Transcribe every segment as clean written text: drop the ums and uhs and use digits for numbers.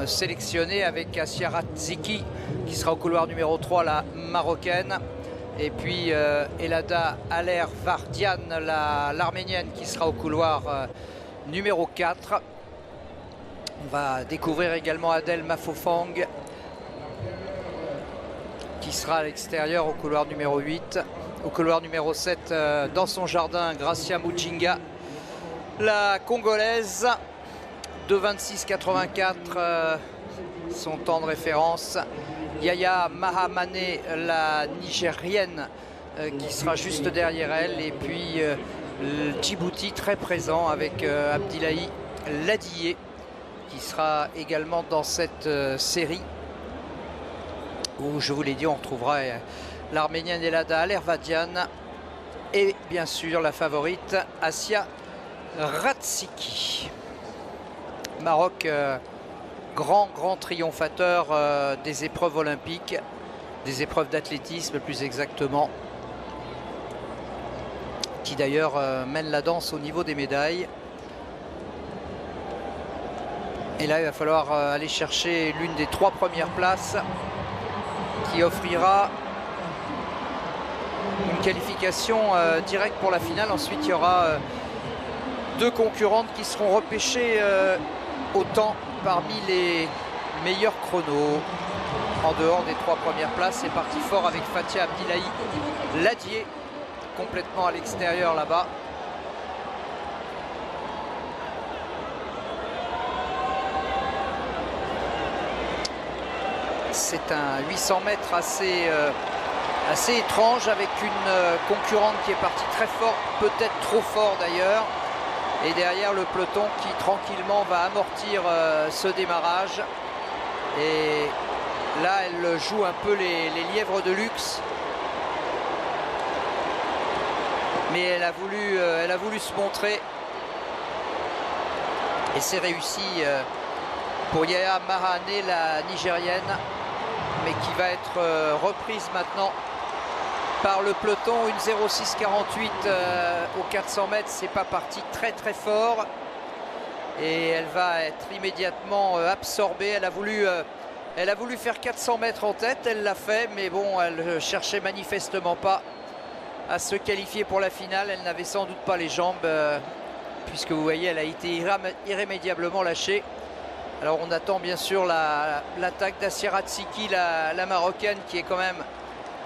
sélectionnés avec Assia Ratziki qui sera au couloir numéro 3, la marocaine. Et puis Elada Aler-Vardian, l'arménienne, qui sera au couloir numéro 4. On va découvrir également Adel Mafofang qui sera à l'extérieur au couloir numéro 8. Au couloir numéro 7, dans son jardin, Gracia Mujinga, la Congolaise, 2:26,84 son temps de référence. Yaya Mahamane, la Nigérienne, qui sera juste derrière elle. Et puis Djibouti, très présent avec Abdillahi Ladiye, qui sera également dans cette série, où, je vous l'ai dit, on retrouvera l'arménienne Elada Aler-Vardian et bien sûr la favorite Assia Ratziki. Maroc, grand triomphateur des épreuves olympiques, des épreuves d'athlétisme plus exactement, qui d'ailleurs mène la danse au niveau des médailles. Et là, il va falloir aller chercher l'une des 3 premières places qui offrira une qualification directe pour la finale. Ensuite, il y aura 2 concurrentes qui seront repêchées au temps parmi les meilleurs chronos. En dehors des 3 premières places, c'est parti fort avec Fatia Abdillahi Ladiye, complètement à l'extérieur là-bas. C'est un 800 mètres assez étrange, avec une concurrente qui est partie très fort, peut-être trop fort d'ailleurs. Et derrière, le peloton qui tranquillement va amortir ce démarrage. Et là, elle joue un peu les lièvres de luxe. Mais elle a voulu se montrer. Et c'est réussi pour Yaya Mahane, la Nigérienne, mais qui va être reprise maintenant par le peloton. Une 0,648 aux 400 mètres, c'est pas parti très fort, et elle va être immédiatement absorbée. Elle a voulu faire 400 mètres en tête, elle l'a fait, mais bon, elle cherchait manifestement pas à se qualifier pour la finale. Elle n'avait sans doute pas les jambes, puisque vous voyez, elle a été irrémédiablement lâchée. Alors on attend bien sûr l'attaque d'Assia Ratziki, la marocaine, qui est quand même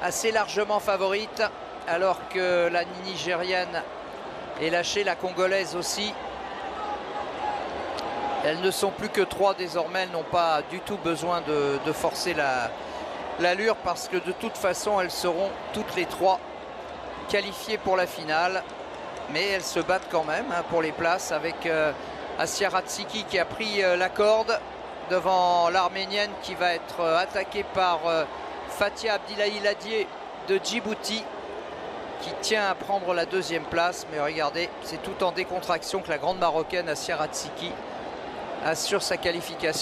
assez largement favorite, alors que la Nigérienne est lâchée, la Congolaise aussi. Elles ne sont plus que 3 désormais, elles n'ont pas du tout besoin de forcer l'allure, parce que de toute façon elles seront toutes les 3 qualifiées pour la finale. Mais elles se battent quand même pour les places, avec Assia Ratziki qui a pris la corde devant l'arménienne, qui va être attaquée par Fatia Abdillahi Ladiye de Djibouti, qui tient à prendre la 2e place. Mais regardez, c'est tout en décontraction que la grande marocaine Assia Ratziki assure sa qualification.